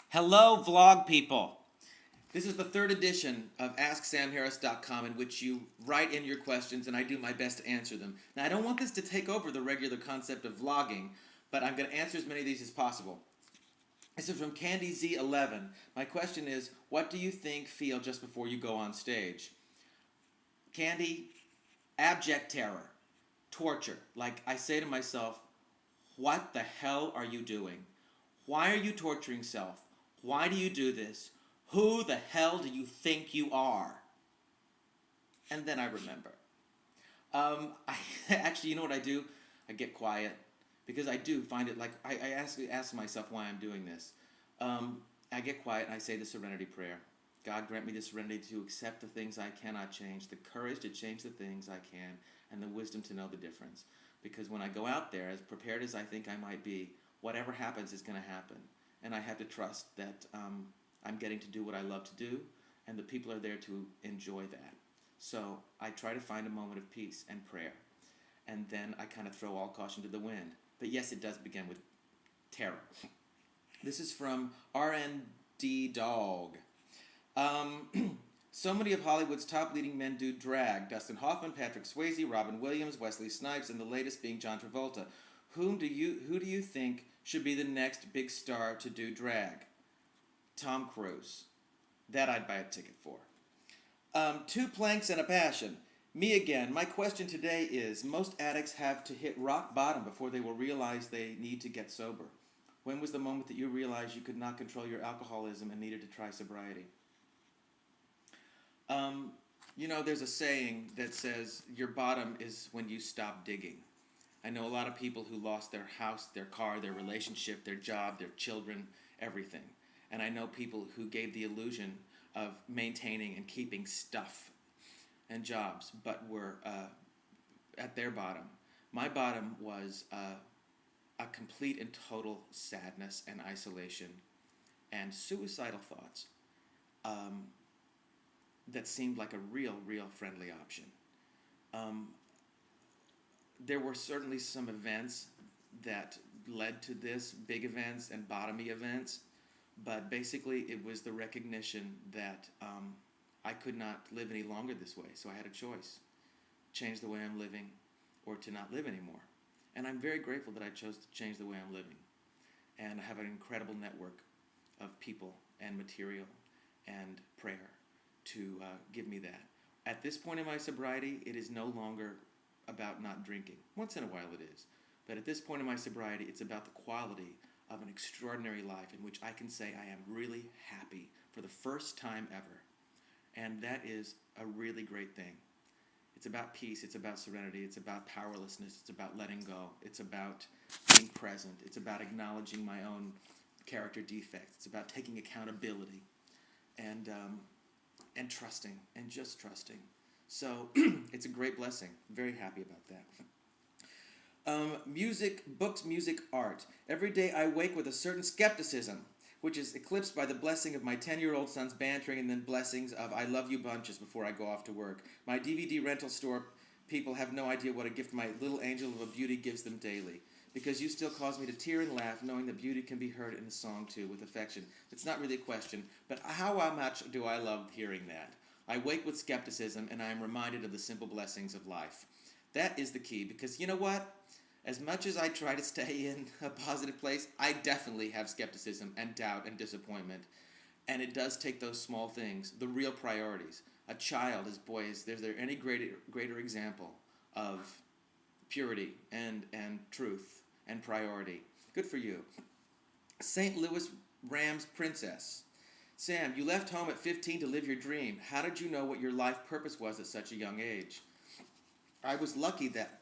Hello, vlog people. This is the third edition of AskSamHarris.com in which you write in your questions and I do my best to answer them. Now, I don't want this to take over the regular concept of vlogging, but I'm going to answer as many of these as possible. This is from CandyZ11. My question is, what do you feel just before you go on stage? Candy, abject terror, torture. Like I say to myself, what the hell are you doing? Why are you torturing self? Why do you do this? Who the hell do you think you are? And then I remember. I actually, you know what I do? I get quiet because I do find it like I ask myself why I'm doing this. I get quiet and I say the Serenity Prayer. God grant me the serenity to accept the things I cannot change, the courage to change the things I can, and the wisdom to know the difference. Because when I go out there, as prepared as I think I might be, whatever happens is going to happen. And I have to trust that I'm getting to do what I love to do, and the people are there to enjoy that. So I try to find a moment of peace and prayer. And then I kind of throw all caution to the wind. But yes, it does begin with terror. This is from RND Dog. So many of Hollywood's top leading men do drag. Dustin Hoffman, Patrick Swayze, Robin Williams, Wesley Snipes, and the latest being John Travolta. Who do you think should be the next big star to do drag? Tom Cruise. That I'd buy a ticket for. Two planks and a passion. Me again. My question today is, most addicts have to hit rock bottom before they will realize they need to get sober. When was the moment that you realized you could not control your alcoholism and needed to try sobriety? There's a saying that says your bottom is when you stop digging. I know a lot of people who lost their house, their car, their relationship, their job, their children, everything. And I know people who gave the illusion of maintaining and keeping stuff and jobs, but were at their bottom. My bottom was a complete and total sadness and isolation and suicidal thoughts. That seemed like a real friendly option. There were certainly some events that led to this, big events and bottomy events, but basically it was the recognition that I could not live any longer this way, so I had a choice. Change the way I'm living or to not live anymore. And I'm very grateful that I chose to change the way I'm living. And I have an incredible network of people and material and prayer to give me that. At this point in my sobriety, it is no longer about not drinking. Once in a while it is. But at this point in my sobriety, it's about the quality of an extraordinary life in which I can say I am really happy for the first time ever. And that is a really great thing. It's about peace, it's about serenity, it's about powerlessness, it's about letting go, it's about being present, it's about acknowledging my own character defects, it's about taking accountability and trusting, and just trusting. So it's a great blessing. Very happy about that. Music, books, music, art. Every day I wake with a certain skepticism, which is eclipsed by the blessing of my 10-year-old son's bantering and then blessings of I love you bunches before I go off to work. My DVD rental store people have no idea what a gift my little angel of a beauty gives them daily. Because you still cause me to tear and laugh, knowing that beauty can be heard in a song too, with affection. It's not really a question, but how much do I love hearing that? I wake with skepticism, and I am reminded of the simple blessings of life. That is the key, because you know what? As much as I try to stay in a positive place, I definitely have skepticism and doubt and disappointment. And it does take those small things, the real priorities. A child is there any greater example of purity and truth and priority? Good for you. St. Louis Rams Princess. Sam, you left home at 15 to live your dream. How did you know what your life purpose was at such a young age? I was lucky that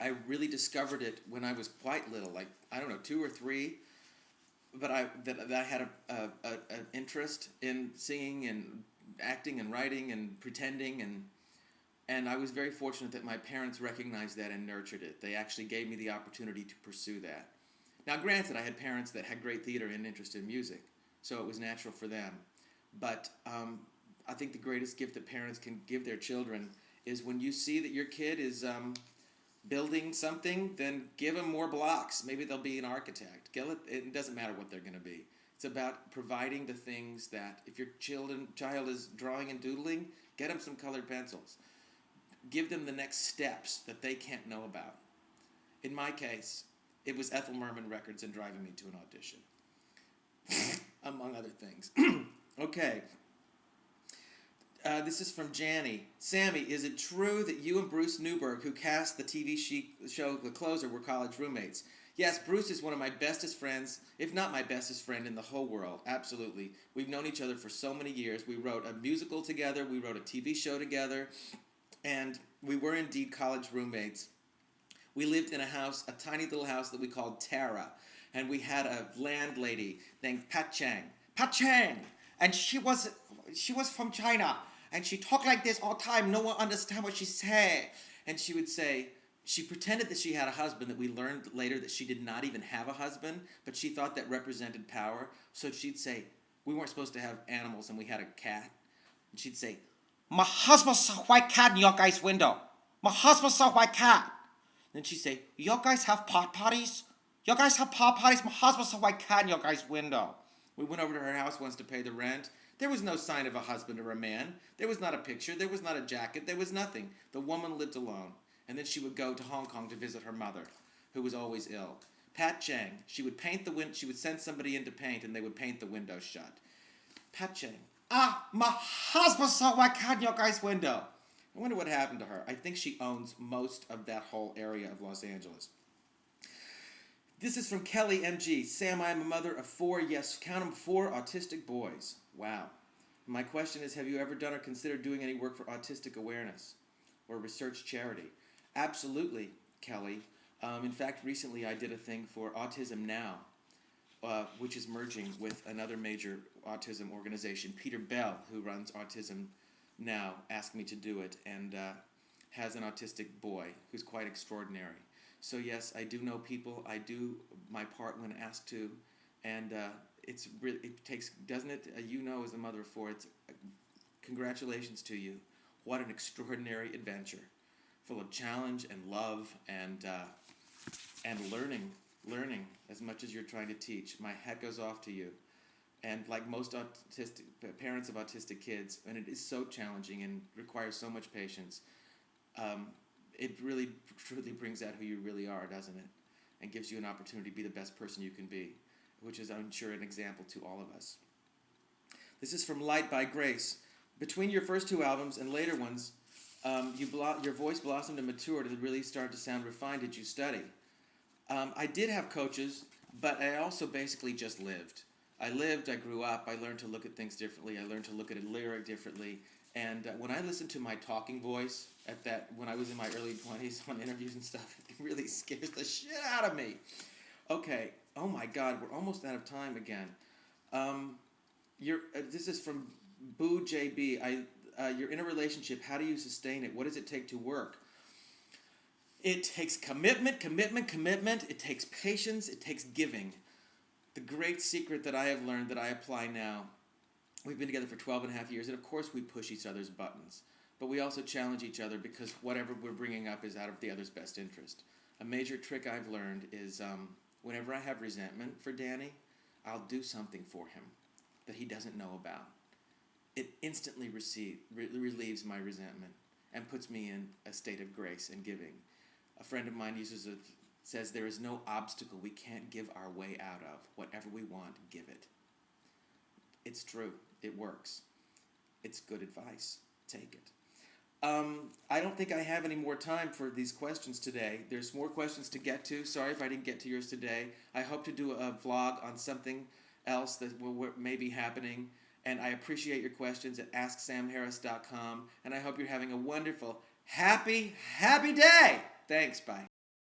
I really discovered it when I was quite little, like, 2 or 3. But I had an interest in singing and acting and writing and pretending, and I was very fortunate that my parents recognized that and nurtured it. They actually gave me the opportunity to pursue that. Now, granted, I had parents that had great theater and interest in music, so it was natural for them. But I think the greatest gift that parents can give their children is when you see that your kid is building something, then give them more blocks. Maybe they'll be an architect. It doesn't matter what they're going to be. It's about providing the things that, if your child is drawing and doodling, get them some colored pencils. Give them the next steps that they can't know about. In my case, it was Ethel Merman records and driving me to an audition, among other things. Okay. This is from Janny. Sammy, is it true that you and Bruce Newberg, who cast the TV show The Closer, were college roommates? Yes, Bruce is one of my bestest friends, if not my bestest friend in the whole world. Absolutely. We've known each other for so many years. We wrote a musical together. We wrote a TV show together. And we were indeed college roommates. We lived in a house, a tiny little house that we called Tara. And we had a landlady named Pat Chang. Pat Chang! And she was from China. And she talked like this all the time. No one understand what she said. And she would say, she pretended that she had a husband, that we learned later that she did not even have a husband, but she thought that represented power. So she'd say, we weren't supposed to have animals and we had a cat. And she'd say, my husband saw a white cat in your guys' window. My husband saw a white cat. Then she'd say, you guys have pot parties? You guys have pot parties? My husband saw a white cat in your guys' window. We went over to her house once to pay the rent. There was no sign of a husband or a man. There was not a picture. There was not a jacket. There was nothing. The woman lived alone. And then she would go to Hong Kong to visit her mother, who was always ill. Pat Chang, she would paint the window. She would send somebody in to paint, and they would paint the window shut. Pat Chang, my husband saw a white cat in your guy's window. I wonder what happened to her. I think she owns most of that whole area of Los Angeles. This is from Kelly MG. Sam, I am a mother of 4, yes, count them, 4 autistic boys. Wow. My question is, have you ever done or considered doing any work for autistic awareness or research charity? Absolutely, Kelly. In fact, recently I did a thing for Autism Now, which is merging with another major autism organization. Peter Bell, who runs Autism Now, asked me to do it, and has an autistic boy who's quite extraordinary. So yes, I do know people. I do my part when asked to, and it's really, it takes, doesn't it? You know, as a mother of 4, it's congratulations to you. What an extraordinary adventure, full of challenge and love and learning as much as you're trying to teach. My hat goes off to you. And like most autistic parents of autistic kids, and it is so challenging and requires so much patience. It really truly brings out who you really are, doesn't it? And gives you an opportunity to be the best person you can be, which is, I'm sure, an example to all of us. This is from Light by Grace. Between your first 2 albums and later ones, your voice blossomed and matured and really started to sound refined. Did you study? I did have coaches, but I also basically just lived. I grew up, I learned to look at things differently, I learned to look at a lyric differently, and when I listened to my talking voice when I was in my early 20s on interviews and stuff, it really scares the shit out of me. Okay, oh my God, we're almost out of time again. This is from Boo JB. You're in a relationship, how do you sustain it? What does it take to work? It takes commitment. It takes patience. It takes giving. The great secret that I have learned that I apply now, we've been together for 12 and a half years, and of course we push each other's buttons, but we also challenge each other because whatever we're bringing up is out of the other's best interest. A major trick I've learned is whenever I have resentment for Danny, I'll do something for him that he doesn't know about. It instantly relieves my resentment and puts me in a state of grace and giving. A friend of mine says there is no obstacle we can't give our way out of. Whatever we want, give it. It's true. It works. It's good advice. Take it. I don't think I have any more time for these questions today. There's more questions to get to. Sorry if I didn't get to yours today. I hope to do a vlog on something else that may be happening. And I appreciate your questions at AskSamHarris.com. And I hope you're having a wonderful, happy day. Thanks. Bye.